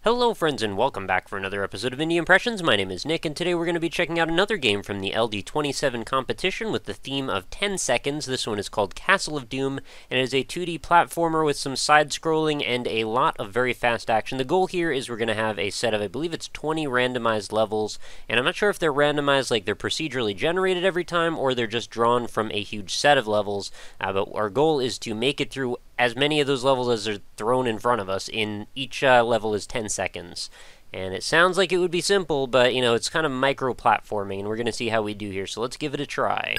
Hello friends and welcome back for another episode of Indie Impressions. My name is Nick and today we're going to be checking out another game from the LD27 competition with the theme of 10 seconds. This one is called Castle of Doom and it is a 2D platformer with some side-scrolling and a lot of very fast action. The goal here is we're going to have a set of, I believe it's 20 randomized levels, and I'm not sure if they're randomized like they're procedurally generated every time or they're just drawn from a huge set of levels, but our goal is to make it through as many of those levels as are thrown in front of us. In each level is 10 seconds. And it sounds like it would be simple, but, you know, it's kind of micro-platforming, and we're going to see how we do here, so let's give it a try.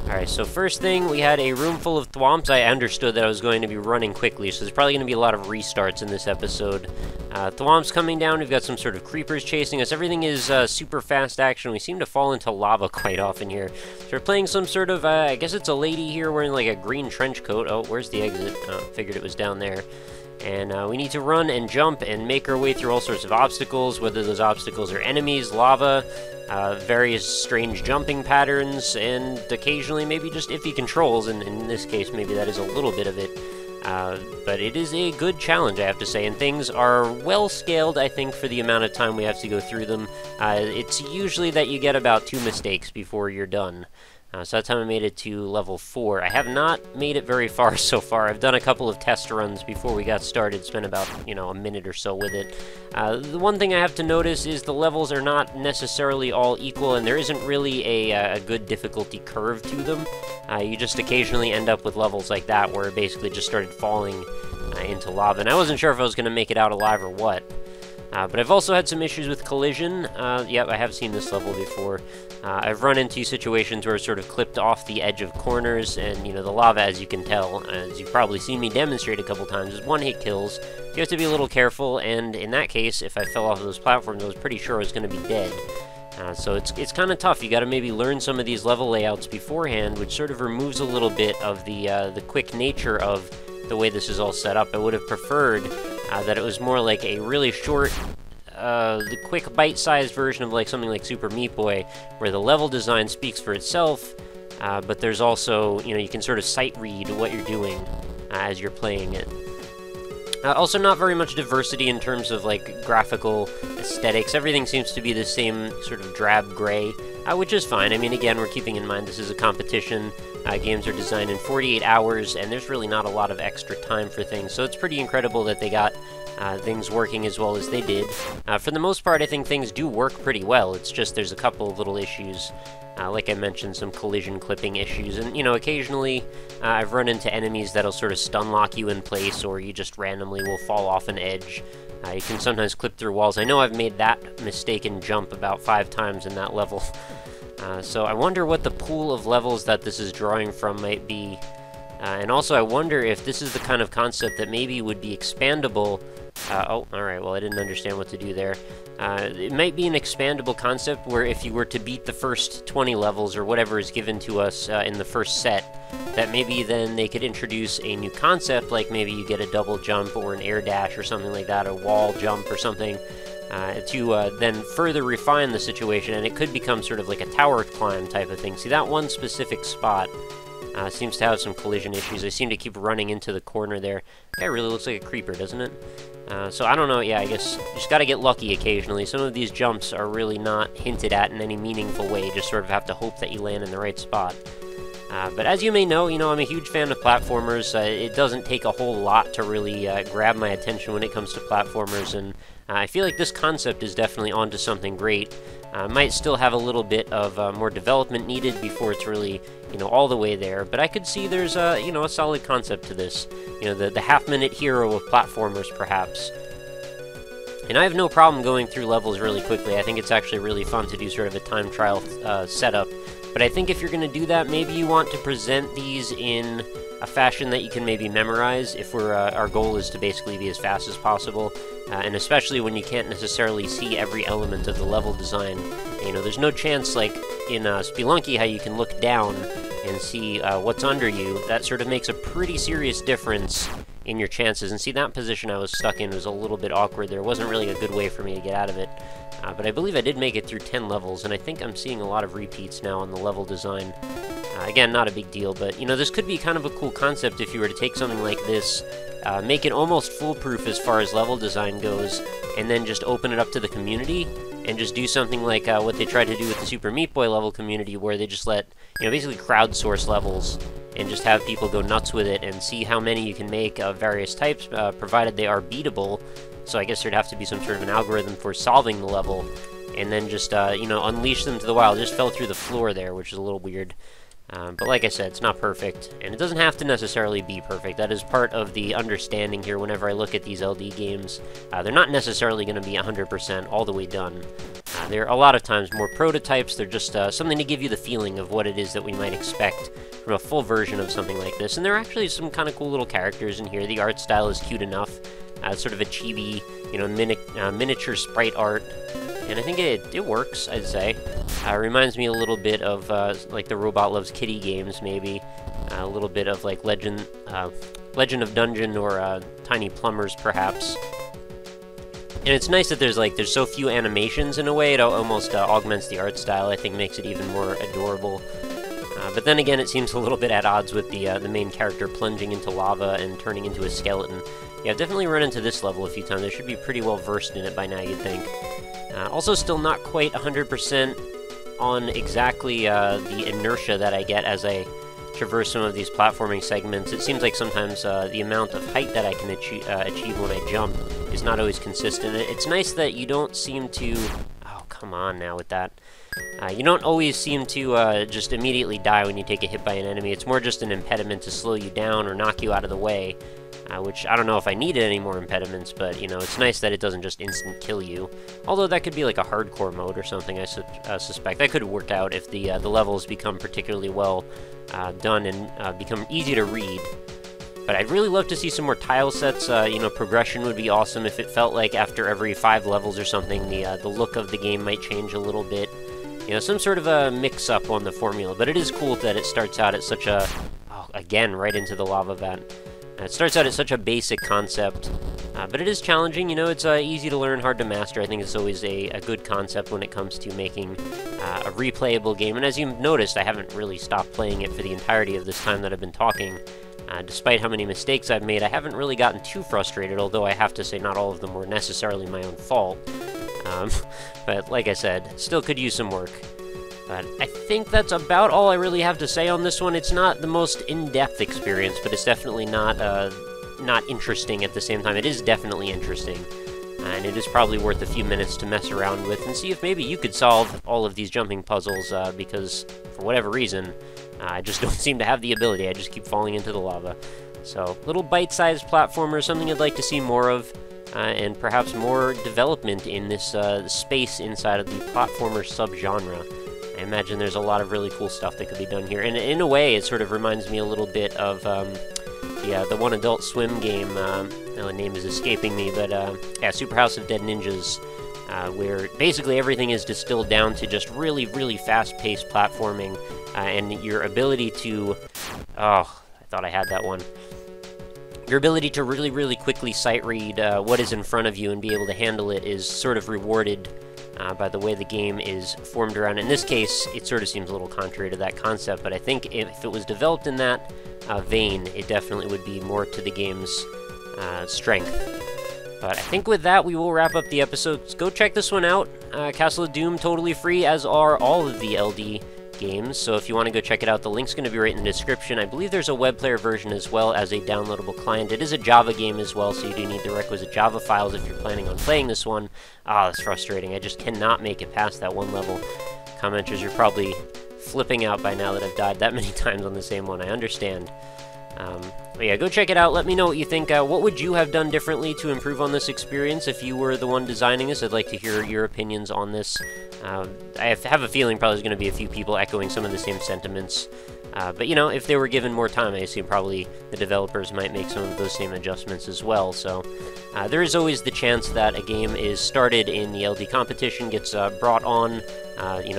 Alright, so first thing, we had a room full of thwomps. I understood that I was going to be running quickly, so there's probably going to be a lot of restarts in this episode. Thwomps coming down, we've got some sort of creepers chasing us. Everything is super fast action. We seem to fall into lava quite often here. So we're playing some sort of, I guess it's a lady here wearing like a green trench coat. Oh, where's the exit? Figured it was down there. And we need to run and jump and make our way through all sorts of obstacles, whether those obstacles are enemies, lava, various strange jumping patterns, and occasionally maybe just iffy controls, and in this case maybe that is a little bit of it. But it is a good challenge, I have to say, and things are well scaled, I think, for the amount of time we have to go through them. It's usually that you get about 2 mistakes before you're done. So that's how I made it to level 4. I have not made it very far so far. I've done a couple of test runs before we got started, spent about, you know, a minute or so with it. The one thing I have to notice is the levels are not necessarily all equal, and there isn't really a good difficulty curve to them. You just occasionally end up with levels like that, where it basically just started falling into lava, and I wasn't sure if I was going to make it out alive or what. But I've also had some issues with collision. Yep, I have seen this level before. I've run into situations where it's sort of clipped off the edge of corners, and, you know, the lava, as you can tell, as you've probably seen me demonstrate a couple times, is one-hit kills. You have to be a little careful, and in that case, if I fell off of those platforms, I was pretty sure I was going to be dead. So it's kind of tough. You got to maybe learn some of these level layouts beforehand, which sort of removes a little bit of the quick nature of the way this is all set up. I would have preferred that it was more like a really short, the quick bite-sized version of like something like Super Meat Boy, where the level design speaks for itself, but there's also, you know, you can sort of sight read what you're doing as you're playing it. Also, not very much diversity in terms of like graphical aesthetics. Everything seems to be the same sort of drab gray, which is fine. I mean, again, we're keeping in mind this is a competition. Games are designed in 48 hours, and there's really not a lot of extra time for things, so it's pretty incredible that they got things working as well as they did. For the most part, I think things do work pretty well. It's just there's a couple of little issues. Like I mentioned, some collision clipping issues, and, you know, occasionally I've run into enemies that'll sort of stun lock you in place, or you just randomly will fall off an edge. You can sometimes clip through walls. I know I've made that mistaken jump about 5 times in that level. So I wonder what the pool of levels that this is drawing from might be. And also I wonder if this is the kind of concept that maybe would be expandable. Oh, alright, well I didn't understand what to do there. It might be an expandable concept where if you were to beat the first 20 levels or whatever is given to us in the first set, that maybe then they could introduce a new concept, like maybe you get a double jump or an air dash or something like that, a wall jump or something, to then further refine the situation, and it could become sort of like a tower climb type of thing. See, that one specific spot seems to have some collision issues. I seem to keep running into the corner there. That guy really looks like a creeper, doesn't it? So I don't know, yeah, I guess you just gotta get lucky occasionally. Some of these jumps are really not hinted at in any meaningful way, you just sort of have to hope that you land in the right spot. But as you may know, I'm a huge fan of platformers. It doesn't take a whole lot to really grab my attention when it comes to platformers, and I feel like this concept is definitely onto something great. Might still have a little bit of more development needed before it's really, all the way there, but I could see there's a solid concept to this. The half-minute hero of platformers, perhaps. And I have no problem going through levels really quickly. I think it's actually really fun to do sort of a time trial setup. But I think if you're going to do that, maybe you want to present these in a fashion that you can maybe memorize if our goal is to basically be as fast as possible. And especially when you can't necessarily see every element of the level design. There's no chance, like in Spelunky, how you can look down and see what's under you. That sort of makes a pretty serious difference in your chances. And see, that position I was stuck in was a little bit awkward. There wasn't really a good way for me to get out of it. But I believe I did make it through 10 levels, and I think I'm seeing a lot of repeats now on the level design. Again, not a big deal, but, this could be kind of a cool concept if you were to take something like this make it almost foolproof as far as level design goes, and then just open it up to the community, and just do something like what they tried to do with the Super Meat Boy level community, where they just let, basically crowdsource levels, and just have people go nuts with it, and see how many you can make of various types, provided they are beatable. So I guess there'd have to be some sort of an algorithm for solving the level, and then just, unleash them to the wild. It just fell through the floor there, which is a little weird. But like I said, it's not perfect, and it doesn't have to necessarily be perfect. That is part of the understanding here whenever I look at these LD games. They're not necessarily going to be 100% all the way done. They're a lot of times more prototypes. They're just something to give you the feeling of what it is that we might expect from a full version of something like this. And there are actually some kind of cool little characters in here. The art style is cute enough. Sort of a chibi, miniature sprite art. And I think it works, I'd say. Reminds me a little bit of, like, the Robot Loves Kitty games, maybe. A little bit of, like, Legend of Dungeon or Tiny Plumbers, perhaps. And it's nice that there's so few animations in a way. It almost augments the art style. I think makes it even more adorable. But then again, it seems a little bit at odds with the main character plunging into lava and turning into a skeleton. Yeah, I've definitely run into this level a few times. I should be pretty well versed in it by now, you'd think. Also, still not quite 100% on exactly the inertia that I get as I traverse some of these platforming segments. It seems like sometimes the amount of height that I can achieve when I jump is not always consistent. It's nice that you don't seem to... Oh, come on now with that. You don't always seem to just immediately die when you take a hit by an enemy. It's more just an impediment to slow you down or knock you out of the way. Which, I don't know if I needed any more impediments, but, it's nice that it doesn't just instant kill you. Although that could be like a hardcore mode or something, I suspect. That could work out if the levels become particularly well done and become easy to read. But I'd really love to see some more tile sets. Progression would be awesome if it felt like after every 5 levels or something, the look of the game might change a little bit. Some sort of a mix-up on the formula. But it is cool that it starts out at such a... Oh, again, right into the lava vat. It starts out as such a basic concept, but it is challenging. It's easy to learn, hard to master. I think it's always a good concept when it comes to making a replayable game. And as you've noticed, I haven't really stopped playing it for the entirety of this time that I've been talking. Despite how many mistakes I've made, I haven't really gotten too frustrated, although I have to say not all of them were necessarily my own fault. But like I said, still could use some work. But I think that's about all I really have to say on this one. It's not the most in-depth experience, but it's definitely not interesting at the same time. It is definitely interesting, and it is probably worth a few minutes to mess around with and see if maybe you could solve all of these jumping puzzles, because for whatever reason, I just don't seem to have the ability. I just keep falling into the lava. So, little bite-sized platformer, something I'd like to see more of, and perhaps more development in this space inside of the platformer subgenre. I imagine there's a lot of really cool stuff that could be done here. And in a way, it sort of reminds me a little bit of the one Adult Swim game. The name is escaping me, but yeah, Super House of Dead Ninjas, where basically everything is distilled down to just really, really fast-paced platforming, and your ability to... Oh, I thought I had that one. Your ability to really, really quickly sight read what is in front of you and be able to handle it is sort of rewarded by the way the game is formed around. In this case, it sort of seems a little contrary to that concept, but I think if it was developed in that vein, it definitely would be more to the game's strength. But I think with that, we will wrap up the episode. Go check this one out. Castle of Doom, totally free, as are all of the LD games, so if you want to go check it out, the link's going to be right in the description. I believe there's a web player version as well as a downloadable client. It is a Java game as well, so you do need the requisite Java files if you're planning on playing this one. Ah, that's frustrating. I just cannot make it past that one level. Commenters, you're probably flipping out by now that I've died that many times on the same one. I understand. But yeah, go check it out. Let me know what you think. What would you have done differently to improve on this experience if you were the one designing this? I'd like to hear your opinions on this. I have a feeling probably there's going to be a few people echoing some of the same sentiments. But, if they were given more time, I assume probably the developers might make some of those same adjustments as well. So there is always the chance that a game is started in the LD competition, gets brought on,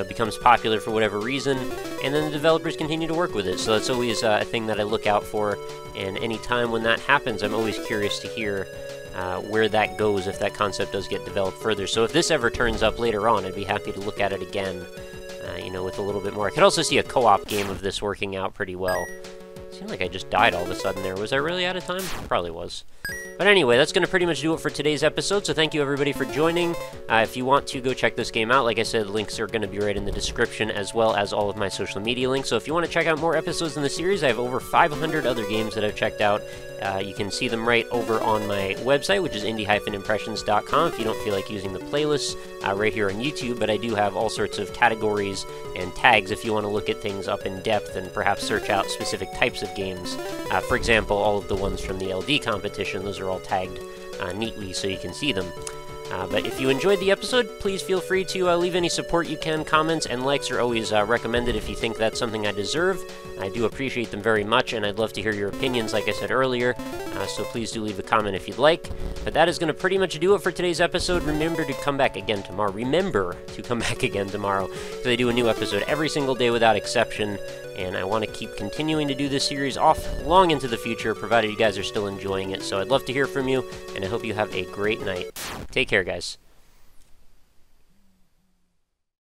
becomes popular for whatever reason, and then the developers continue to work with it. So that's always a thing that I look out for, and any time when that happens, I'm always curious to hear where that goes if that concept does get developed further. So if this ever turns up later on, I'd be happy to look at it again, with a little bit more. I could also see a co-op game of this working out pretty well. So Seemed like I just died all of a sudden there. Was I really out of time? Probably was. But anyway, that's going to pretty much do it for today's episode, so thank you everybody for joining. If you want to go check this game out, like I said, links are going to be right in the description, as well as all of my social media links. So if you want to check out more episodes in the series, I have over 500 other games that I've checked out. You can see them right over on my website, which is indie-impressions.com, if you don't feel like using the playlists right here on YouTube. But I do have all sorts of categories and tags if you want to look at things up in depth and perhaps search out specific types of games. For example, all of the ones from the LD competition, those are all tagged neatly so you can see them. But if you enjoyed the episode, please feel free to leave any support you can. Comments and likes are always recommended if you think that's something I deserve. I do appreciate them very much, and I'd love to hear your opinions, like I said earlier, so please do leave a comment if you'd like. But that is going to pretty much do it for today's episode. Remember to come back again tomorrow, because I do a new episode every single day without exception, and I want to keep continuing to do this series off long into the future, provided you guys are still enjoying it. So I'd love to hear from you, and I hope you have a great night. Take care, guys.